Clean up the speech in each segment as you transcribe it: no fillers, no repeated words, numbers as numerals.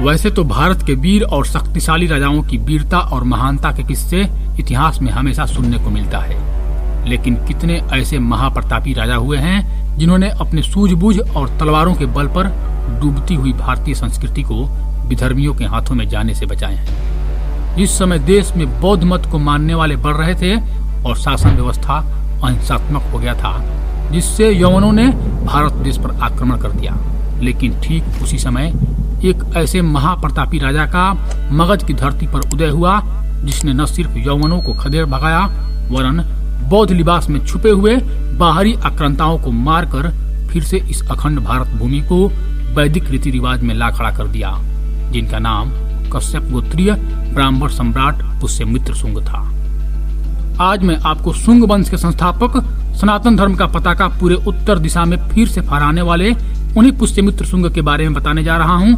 वैसे तो भारत के वीर और शक्तिशाली राजाओं की वीरता और महानता के किस्से इतिहास में हमेशा सुनने को मिलता है, लेकिन कितने ऐसे महाप्रतापी राजा हुए हैं जिन्होंने अपने सूझबूझ और तलवारों के बल पर डूबती हुई भारतीय संस्कृति को विधर्मियों के हाथों में जाने से बचाए हैं। जिस समय देश में बौद्ध मत को मानने वाले बढ़ रहे थे और शासन व्यवस्था अहिंसात्मक हो गया था, जिससे यवनों ने भारत देश पर आक्रमण कर दिया, लेकिन ठीक उसी समय एक ऐसे महाप्रतापी राजा का मगध की धरती पर उदय हुआ जिसने न सिर्फ यवनों को खदेड़ भगाया वरन बौद्ध लिबास में छुपे हुए बाहरी आक्रांताओं को मारकर फिर से इस अखंड भारत भूमि को वैदिक रीति रिवाज में ला खड़ा कर दिया, जिनका नाम कश्यप गोत्रीय ब्राह्मण सम्राट पुष्यमित्र शुंग था। आज मैं आपको शुंग वंश के संस्थापक सनातन धर्म का पताका पूरे उत्तर दिशा में फिर से फहराने वाले उन्हीं पुष्यमित्र शुंग के बारे में बताने जा रहा हूँ,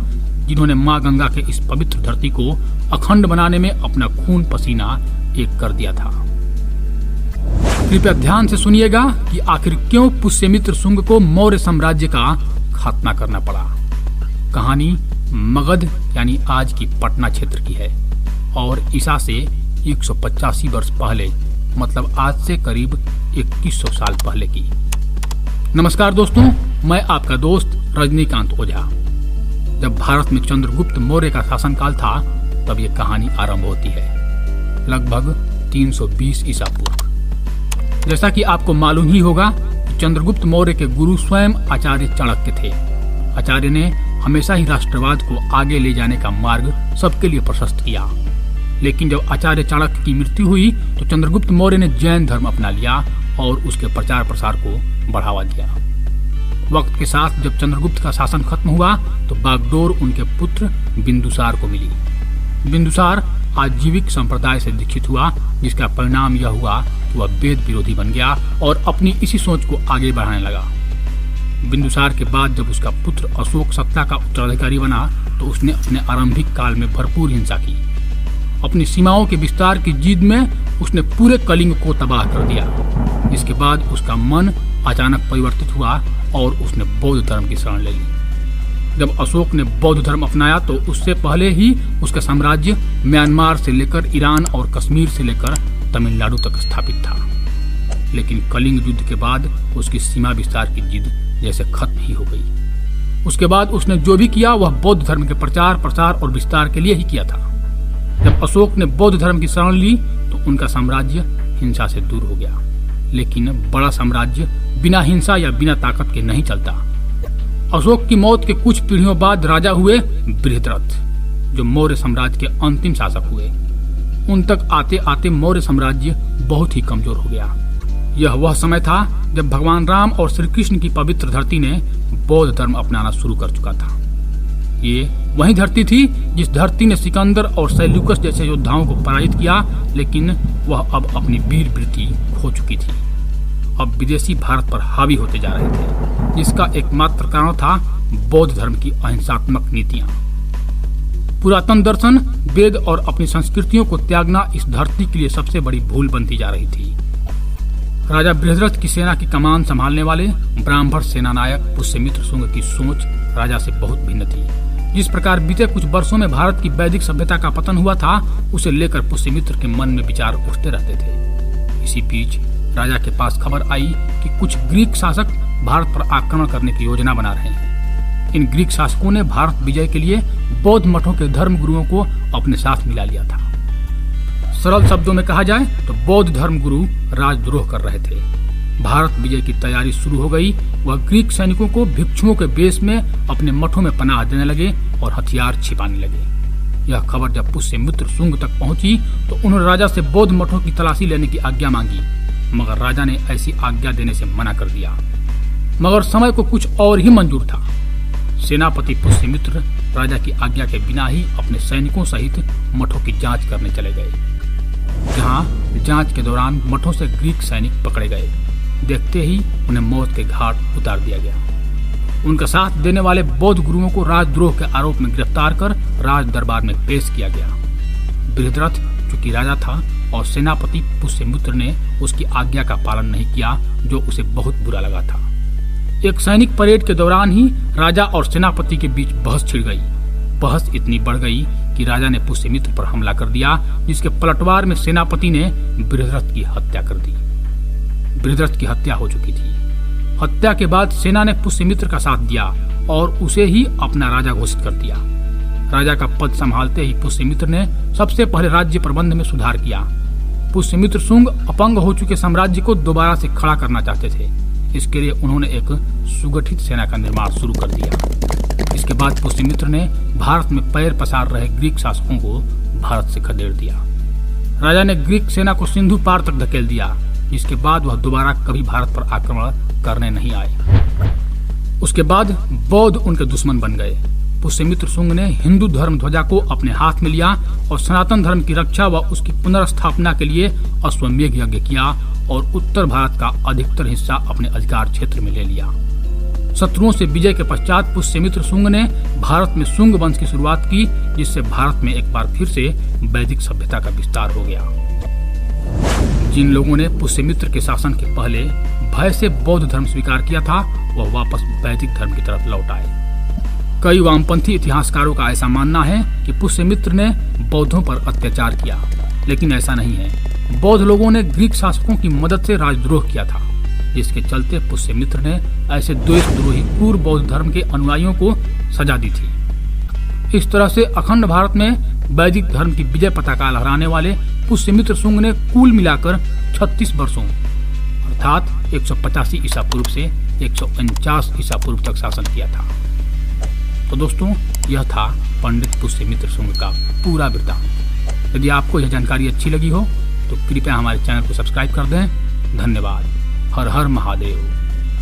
जिन्होंने माँ गंगा के इस पवित्र धरती को अखंड बनाने में अपना खून पसीना एक कर दिया था। कृपया ध्यान से सुनिएगा कि आखिर क्यों पुष्यमित्र शुंग को मौर्य साम्राज्य का खात्मा करना पड़ा। कहानी मगध यानी आज की पटना क्षेत्र की है और ईसा से 185 वर्ष पहले, मतलब आज से करीब 2100 साल पहले की। नमस्कार दोस्तों, मैं आपका दोस्त रजनीकांत ओझा। जब भारत में चंद्रगुप्त मौर्य का शासनकाल था तब ये कहानी आरंभ होती है, लगभग 320 ईसा पूर्व। जैसा कि आपको मालूम ही होगा कि चंद्रगुप्त मौर्य के गुरु स्वयं आचार्य चाणक्य थे। आचार्य ने हमेशा ही राष्ट्रवाद को आगे ले जाने का मार्ग सबके लिए प्रशस्त किया, लेकिन जब आचार्य चाणक्य की मृत्यु हुई तो चंद्रगुप्त मौर्य ने जैन धर्म अपना लिया और उसके प्रचार प्रसार को बढ़ावा दिया। वक्त के साथ जब चंद्रगुप्त का शासन खत्म हुआ तो बागडोर उनके पुत्र बिंदुसार को मिली। बिंदुसार आजीविक संप्रदाय से दीक्षित हुआ, जिसका परिणाम यह हुआ कि वह वेद विरोधी बन गया और अपनी इसी सोच को आगे बढ़ाने लगा। बिंदुसार के बाद जब उसका पुत्र अशोक सत्ता का उत्तराधिकारी बना तो उसने अपने आरंभिक काल में भरपूर हिंसा की। अपनी सीमाओं के विस्तार की जिद में उसने पूरे कलिंग को तबाह कर दिया। इसके बाद उसका मन अचानक परिवर्तित हुआ और उसने बौद्ध धर्म की शरण ले ली। जब अशोक ने बौद्ध धर्म अपनाया तो उससे पहले ही उसका साम्राज्य म्यांमार से लेकर ईरान और कश्मीर से लेकर तमिलनाडु तक स्थापित था, लेकिन कलिंग युद्ध के बाद उसकी सीमा विस्तार की जिद जैसे खत्म ही हो गई। उसके बाद उसने जो भी किया वह बौद्ध धर्म के प्रचार प्रसार और विस्तार के लिए ही किया था। जब अशोक ने बौद्ध धर्म की शरण ली तो उनका साम्राज्य हिंसा से दूर हो गया, लेकिन बड़ा साम्राज्य बिना हिंसा या बिना ताकत के नहीं चलता। अशोक की मौत के कुछ पीढ़ियों बाद राजा हुए बृहद्रथ, जो मौर्य साम्राज्य के अंतिम शासक हुए। उन तक आते आते मौर्य साम्राज्य बहुत ही कमजोर हो गया। यह वह समय था जब भगवान राम और श्री कृष्ण की पवित्र धरती ने बौद्ध धर्म अपनाना शुरू कर चुका था। ये वही धरती थी जिस धरती ने सिकंदर और सैल्यूकस जैसे योद्धाओं को पराजित किया, लेकिन वह अब अपनी वीर वृत्ति खो चुकी थी। अब विदेशी भारत पर हावी होते जा रहे थे, जिसका एकमात्र कारण था बौद्ध धर्म की अहिंसात्मक नीतियां। पुरातन दर्शन, वेद और अपनी संस्कृतियों को त्यागना इस धरती के लिए सबसे बड़ी भूल बनती जा रही थी। राजा बृहद्रथ की सेना की कमान संभालने वाले ब्राह्मण सेनानायक पुष्यमित्र शुंग की सोच राजा से बहुत भिन्न थी। जिस प्रकार बीते कुछ वर्षों में भारत की वैदिक सभ्यता का पतन हुआ था, उसे लेकर पुष्यमित्र के मन में विचार उठते रहते थे। इसी बीच राजा के पास खबर आई कि कुछ ग्रीक शासक भारत पर आक्रमण करने की योजना बना रहे हैं। इन ग्रीक शासकों ने भारत विजय के लिए बौद्ध मठों के धर्म गुरुओं को अपने साथ मिला लिया था। सरल शब्दों में कहा जाए तो बौद्ध धर्म गुरु राजद्रोह कर रहे थे। भारत विजय की तैयारी शुरू हो गई। वह ग्रीक सैनिकों को भिक्षुओं के वेश में अपने मठों में पनाह देने लगे और हथियार छिपाने लगे। यह खबर जब पुष्यमित्र शुंग तक पहुंची तो उन्होंने राजा से बौद्ध मठों की तलाशी लेने की आज्ञा मांगी, मगर राजा ने ऐसी आज्ञा देने से मना कर दिया। मगर समय को कुछ और ही मंजूर था। सेनापति पुष्यमित्र राजा की आज्ञा के बिना ही अपने सैनिकों सहित मठों की जांच करने चले गए। जहां जांच के दौरान मठों से ग्रीक सैनिक पकड़े गए। देखते ही उन्हें मौत के घाट उतार दिया गया। उनका साथ देने वाले बौद्ध गुरुओं को राजद्रोह के आरोप में गिरफ्तार कर राज दरबार में पेश किया गया। बृहद्रथ चूंकि राजा था और सेनापति पुष्यमित्र ने उसकी आज्ञा का पालन नहीं किया, जो उसे बहुत बुरा लगा था। एक सैनिक परेड के दौरान ही राजा और सेनापति के बीच बहस छिड़ गई। बहस इतनी बढ़ गई कि राजा ने पुष्यमित्र पर हमला कर दिया, जिसके पलटवार में सेनापति ने बृहद्रथ की हत्या कर दी। बृहद्रथ की हत्या हो चुकी थी। हत्या के बाद सेना ने पुष्यमित्र का साथ दिया और उसे ही अपना राजा घोषित कर दिया। राजा का पद संभालते ही पुष्यमित्र ने सबसे पहले राज्य प्रबंध में सुधार किया। पुष्यमित्र शुंग अपंग हो चुके साम्राज्य को दोबारा से खड़ा करना चाहते थे। इसके लिए उन्होंने एक सुगठित सेना का निर्माण शुरू कर दिया। इसके बाद पुष्यमित्र ने भारत में पैर पसार रहे ग्रीक शासकों को भारत से खदेड़ दिया। राजा ने ग्रीक सेना को सिंधु पार तक धकेल दिया, जिसके बाद वह दोबारा कभी भारत पर आक्रमण करने नहीं आए। उसके बाद बौद्ध उनके दुश्मन बन गए। पुष्यमित्र शुंग ने हिंदू धर्म ध्वजा को अपने हाथ में लिया और सनातन धर्म की रक्षा व उसकी पुनर्स्थापना के लिए अश्वमेध यज्ञ किया और उत्तर भारत का अधिकतर हिस्सा अपने अधिकार क्षेत्र में ले लिया। शत्रुओं से विजय के पश्चात पुष्यमित्र शुंग ने भारत में शुंग वंश की शुरुआत की, जिससे भारत में एक बार फिर से वैदिक सभ्यता का विस्तार हो गया। जिन लोगों ने पुष्यमित्र के शासन के पहले भय से बौद्ध धर्म स्वीकार किया था, वह वापस वैदिक धर्म की तरफ लौट आए। कई वामपंथी इतिहासकारों का ऐसा मानना है कि पुष्यमित्र ने बौद्धों पर अत्याचार किया, लेकिन ऐसा नहीं है। बौद्ध लोगों ने ग्रीक शासकों की मदद से राजद्रोह किया था, जिसके चलते पुष्यमित्र ने ऐसे देशद्रोही क्रूर बौद्ध धर्म के अनुयायियों को सजा दी थी। इस तरह से अखंड भारत में वैदिक धर्म की विजय पताका लहराने वाले पुष्यमित्र शुंग ने कुल मिलाकर 36 वर्षों अर्थात 185 ईसा पूर्व से 149 ईसा पूर्व तक शासन किया था। तो दोस्तों, यह था पंडित पुष्यमित्र शुंग का पूरा वृत्तांत। यदि आपको यह जानकारी अच्छी लगी हो तो कृपया हमारे चैनल को सब्सक्राइब कर दें। धन्यवाद। हर हर महादेव।